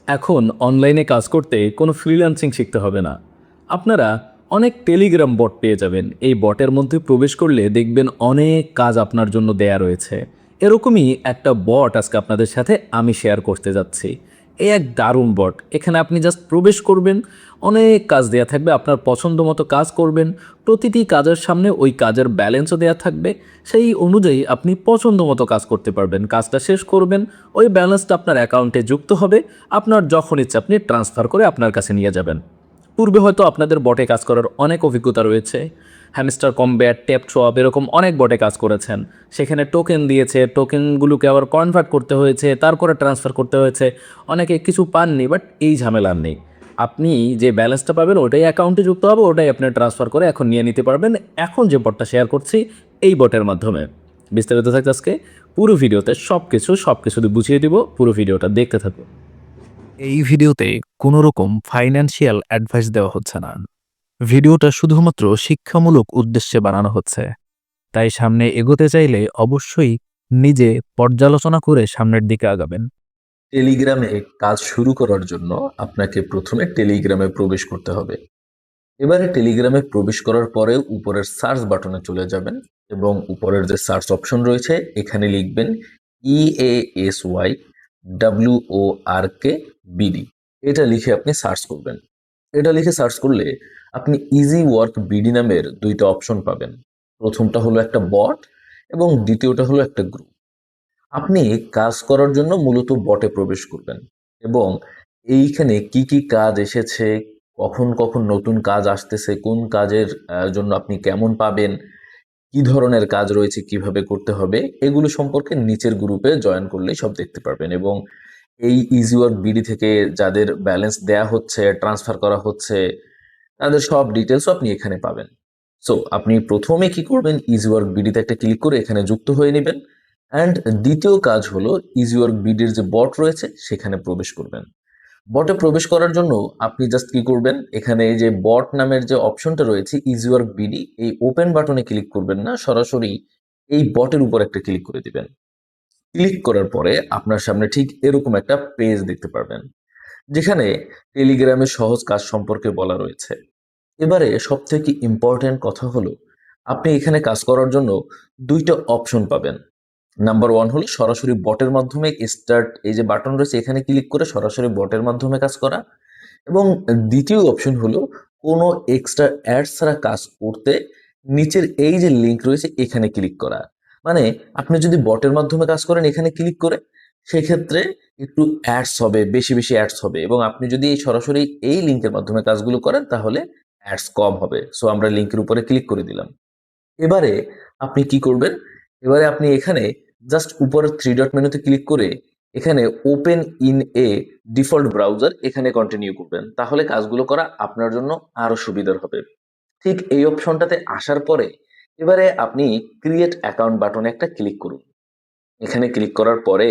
এখন অনলাইনে কাজ করতে কোনো ফ্রিল্যান্সিং শিখতে হবে না। আপনারা অনেক টেলিগ্রাম বট পেয়ে যাবেন। এই বটের মধ্যে প্রবেশ করলে দেখবেন অনেক কাজ আপনার জন্য দেয়া রয়েছে। এরকমই একটা বট আজকে আপনাদের সাথে আমি শেয়ার করতে যাচ্ছি। এই এক দারুণ বট। এখানে আপনি জাস্ট প্রবেশ করবেন, অনেক কাজ দেয়া থাকবে, আপনার পছন্দ মতো কাজ করবেন। প্রতিটি কাজের সামনে ওই কাজের ব্যালেন্সও দেয়া থাকবে। সেই অনুযায়ী আপনি পছন্দ মতো কাজ করতে পারবেন। কাজটা শেষ করবেন, ওই ব্যালেন্সটা আপনার অ্যাকাউন্টে যুক্ত হবে। আপনার যখন ইচ্ছে আপনি ট্রান্সফার করে আপনার কাছে নিয়ে যাবেন। পূর্বে হয়তো আপনাদের বটে কাজ করার অনেক অভিজ্ঞতা রয়েছে। হ্যামস্টার কমব্যাট, ট্যাপ সোয়াপ এরকম অনেক বটে কাজ করেছেন। সেখানে টোকেন দিয়েছে, টোকেনগুলোকে আবার কনভার্ট করতে হয়েছে, তারপরে ট্রান্সফার করতে হয়েছে। অনেকে কিছু পাননি, বাট এই ঝামেলা আর নেই। আপনি যে ব্যালেন্সটা পাবেন ওটাই অ্যাকাউন্টে যুক্ত হবে, ওটাই আপনি ট্রান্সফার করে এখন নিয়ে নিতে পারবেন। এখন যে বটটা শেয়ার করছি এই বটের মাধ্যমে বিস্তারিত থাকছে আজকে পুরো ভিডিওতে সব কিছু বুঝিয়ে দিব। পুরো ভিডিওটা দেখতে থাকুন। এই ভিডিওতে কোনো রকম ফাইন্যান্সিয়াল অ্যাডভাইস দেওয়া হচ্ছে না। ভিডিওটা শুধুমাত্র শিক্ষামূলক উদ্দেশ্যে বানানো হচ্ছে। তাই সামনে এগোতে চাইলে অবশ্যই নিজে পর্যালোচনা করে সামনের দিকে আগাবেন। টেলিগ্রামে কাজ শুরু করার জন্য আপনাকে প্রথমে টেলিগ্রামে প্রবেশ করতে হবে। এবারে টেলিগ্রামে প্রবেশ করার পরে উপরের সার্চ বাটনে চলে যাবেন এবং উপরের যে সার্চ অপশন রয়েছে এখানে লিখবেন EASYWORK এটা লিখে আপনি সার্চ করবেন। এটা লিখে সার্চ করলে আপনি ইজি ওয়ার্ক বিডি নামের দুইটা অপশন পাবেন। প্রথমটা হলো একটা বট এবং দ্বিতীয়টা হলো একটা গ্রুপ। আপনি কাজ করার জন্য মূলত বটে প্রবেশ করবেন এবং এইখানে কি কি কাজ এসেছে, কখন কখন নতুন কাজ আসতেছে, কোন কাজের জন্য আপনি কেমন পাবেন, কি ধরনের কাজ রয়েছে, কিভাবে করতে হবে, এগুলো সম্পর্কে নিচের গ্রুপে জয়েন করলেই সব দেখতে পারবেন। এবং এই ইজি ওয়ার্ক বিডি থেকে যাদের ব্যালেন্স দেয়া হচ্ছে, ট্রান্সফার করা হচ্ছে, তাদের সব ডিটেলসও আপনি এখানে পাবেন। সো আপনি প্রথমে কি করবেন, ইজি ওয়ার্ক বিডিতে একটা ক্লিক করে এখানে যুক্ত হয়ে নেবেন। অ্যান্ড দ্বিতীয় কাজ হলো ইজি ওয়ার্ক বিডির যে বট রয়েছে সেখানে প্রবেশ করবেন। বটে প্রবেশ করার জন্য আপনি জাস্ট কি করবেন, এখানে এই যে বট নামের যে অপশনটা রয়েছে ইজি ওয়ার্ক বিডি, এই ওপেন বাটনে ক্লিক করবেন না, সরাসরি এই বটের উপর একটা ক্লিক করে দিবেন। ক্লিক করার পরে আপনার সামনে ঠিক এরকম একটা পেজ দেখতে পারবেন যেখানে টেলিগ্রামের সহজ কাজ সম্পর্কে বলা রয়েছে। এবারে সবথেকে ইম্পর্টেন্ট কথা হলো আপনি এখানে কাজ করার জন্য দুইটা অপশন পাবেন। নাম্বার ওয়ান হলো সরাসরি বটের মাধ্যমে স্টার্ট এই যে বাটন রয়েছে এখানে ক্লিক করে সরাসরি বটের মাধ্যমে কাজ করা, এবং দ্বিতীয় অপশন হলো কোনো এক্সট্রা অ্যাড ছাড়া কাজ করতে নিচের এই যে লিঙ্ক রয়েছে এখানে ক্লিক করা। মানে আপনি যদি বটের মাধ্যমে কাজ করেন এখানে ক্লিক করে, সেক্ষেত্রে একটু অ্যাডস হবে, বেশি বেশি অ্যাডস হবে, এবং আপনি যদি এই সরাসরি এই লিঙ্কের মাধ্যমে কাজগুলো করেন তাহলে অ্যাডস কম হবে। সো আমরা লিঙ্কের উপরে ক্লিক করে দিলাম। এবারে আপনি কি করবেন, এবারে আপনি এখানে জাস্ট উপরের থ্রি ডট মেনুতে ক্লিক করে এখানে open in a default browser এখানে কন্টিনিউ করবেন, তাহলে কাজগুলো করা আপনার জন্য আরো সুবিধার হবে। ঠিক এই অপশনটাতে আসার পরে এবারে আপনি ক্রিয়েট অ্যাকাউন্ট বাটনে একটা ক্লিক করুন। এখানে ক্লিক করার পরে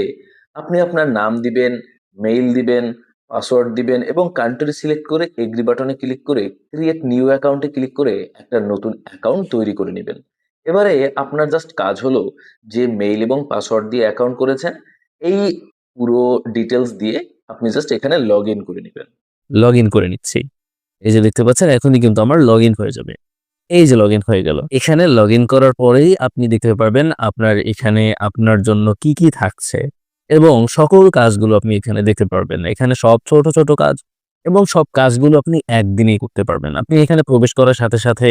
আপনি আপনার নাম দিবেন, মেইল দিবেন, পাসওয়ার্ড দিবেন এবং কান্ট্রি সিলেক্ট করে এগ্রি বাটনে ক্লিক করে ক্রিয়েট নিউ অ্যাকাউন্টে ক্লিক করে একটা নতুন অ্যাকাউন্ট তৈরি করে নেবেন। এবারে আপনার জাস্ট কাজ হলো যে মেইল এবং পাসওয়ার্ড দিয়ে অ্যাকাউন্ট করেছেন এই পুরো ডিটেলস দিয়ে আপনি জাস্ট এখানে লগ ইন করে নেবেন। লগ ইন করে নিচ্ছি। এই যে দেখতে পাচ্ছেন এখনই কিন্তু আমার লগ ইন হয়ে যাবে। এই যে লগ ইন হয়ে গেল। এখানে লগ ইন করার পরেই আপনি দেখতে পারবেন আপনার এখানে আপনার জন্য কি কি থাকছে এবং সকল কাজগুলো আপনি এখানে দেখতে পারবেন। এখানে সব ছোট ছোট কাজ এবং সব কাজগুলো আপনি একদিনেই করতে পারবেন। আপনি এখানে প্রবেশ করার সাথে সাথে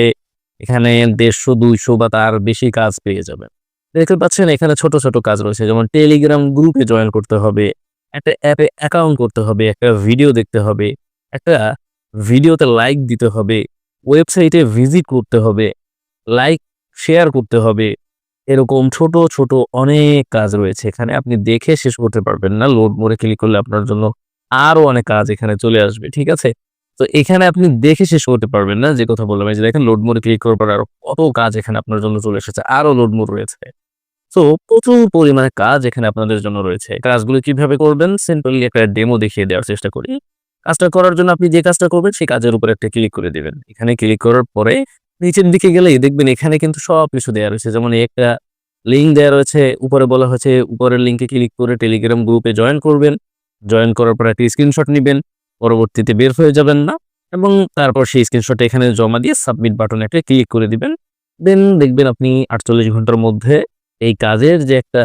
এখানে 150-200 বা তার বেশি কাজ পেয়ে যাবেন। দেখতে পাচ্ছেন এখানে ছোট ছোট কাজ রয়েছে, যেমন টেলিগ্রাম গ্রুপে জয়েন করতে হবে, একটা অ্যাপে অ্যাকাউন্ট করতে হবে, একটা ভিডিও দেখতে হবে, একটা ভিডিওতে লাইক দিতে হবে, ওয়েবসাইটে ভিজিট করতে হবে, লাইক শেয়ার করতে হবে। এরকম ছোট ছোট অনেক কাজ রয়েছে এখানে, আপনি দেখে শেষ করতে পারবেন না। লোড মোড়ে ক্লিক করলে আপনার জন্য আরো অনেক কাজ এখানে চলে আসবে, ঠিক আছে? তো এখানে আপনি দেখে শেষ করতে পারবেন না, যে কথা বললাম। এই যে দেখেন লোড মোড়ে ক্লিক করার পর আরো কত কাজ এখানে আপনার জন্য চলে এসেছে, আরো লোড মোড রয়েছে। তো প্রচুর পরিমাণে কাজ এখানে আপনাদের জন্য রয়েছে। কাজগুলো কিভাবে করবেন সিম্পলি একটা ডেমো দেখিয়ে দেওয়ার চেষ্টা করি। কাজটা করার জন্য আপনি যে কাজটা করবেন সেই কাজের উপর একটা ক্লিক করে দিবেন। এখানে ক্লিক করার পরে নিচের দিকে গেলেই দেখবেন এখানে কিন্তু সবকিছু দেয়া রয়েছে। যেমন একটা লিঙ্ক দেয়া রয়েছে, উপরে বলা হয়েছে উপরের লিঙ্কে ক্লিক করে টেলিগ্রাম গ্রুপে জয়েন করবেন। জয়েন করার পর একটা স্ক্রিনশট নেবেন, পরবর্তীতে বের হয়ে যাবেন না, এবং তারপর সেই স্ক্রিনশট এখানে জমা দিয়ে সাবমিট বাটনে একটা ক্লিক করে দিবেন। দেন দেখবেন আপনি 48 ঘন্টার মধ্যে এই কাজের যে একটা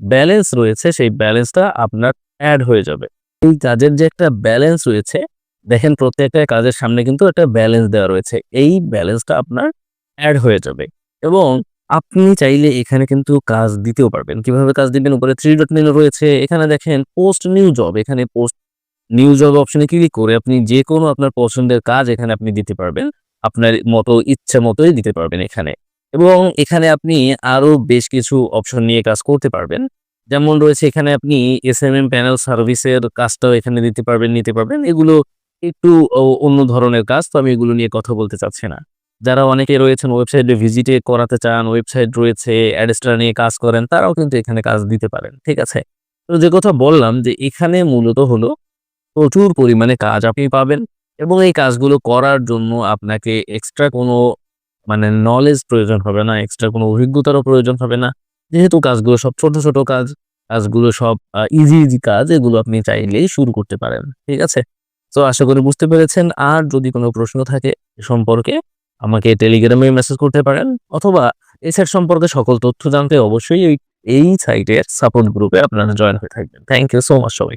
ব্যালেন্স রয়েছে সেই ব্যালেন্সটা আপনার অ্যাড হয়ে যাবে। এই কাজের যে একটা ব্যালেন্স রয়েছে, দেখেন প্রত্যেকটা কাজের সামনে কিন্তু একটা ব্যালেন্স দেওয়া রয়েছে, এই ব্যালেন্সটা আপনার অ্যাড হয়ে যাবে। এবং আপনি চাইলে এখানে কিন্তু কাজ দিতেও পারবেন। কিভাবে কাজ দিবেন? উপরে 3 ডট মেনু রয়েছে, এখানে দেখেন পোস্ট নিউ জব, এখানে পোস্ট নিউ জব অপশনে ক্লিক করে আপনি যে কোনো আপনার পছন্দের কাজ এখানে আপনি দিতে পারবেন। আপনার মতো ইচ্ছে মতোই দিতে পারবেন এখানে। এবং এখানে আপনি আরো বেশ কিছু অপশন নিয়ে কাজ করতে পারবেন। যেমন রয়েছে এখানে আপনি এসএমএম প্যানেল সার্ভিসের কাজটাও এখানে দিতে পারবেন, নিতে পারবেন। এগুলো একটু অন্য ধরনের কাজ, তো আমি এগুলো নিয়ে কথা বলতে চাচ্ছি না। যারা অনেকে রয়েছেন ওয়েবসাইটে ভিজিটে করাতে চান, ওয়েবসাইট রয়েছে, অ্যাডস্টার নিয়ে কাজ করেন, তারাও কিন্তু এখানে কাজ দিতে পারেন। ঠিক আছে? তো যে কথা বললাম যে এখানে মূলত হলো প্রচুর পরিমাণে কাজ আপনি পাবেন, এবং এই কাজগুলো করার জন্য আপনাকে এক্সট্রা কোনো নলেজ প্রয়োজন হবে না, এক্সট্রা কোনো অভিজ্ঞতারও প্রয়োজন হবে না। যেহেতু কাজগুলো সব ছোট, ছোট কাজ, কাজগুলো সব ইজি কাজ, এগুলো আপনি চাইলেই শুরু করতে পারেন। ঠিক আছে? তো আশা করি বুঝতে পেরেছেন। আর যদি কোনো প্রশ্ন থাকে এ সম্পর্কে আমাকে টেলিগ্রামে মেসেজ করতে পারেন, অথবা এই সাইট সম্পর্কে সকল তথ্য জানতে অবশ্যই এই সাইটের সাপোর্ট গ্রুপে আপনারা জয়েন হয়ে থাকবেন। থ্যাংক ইউ সো মাচ সবাই।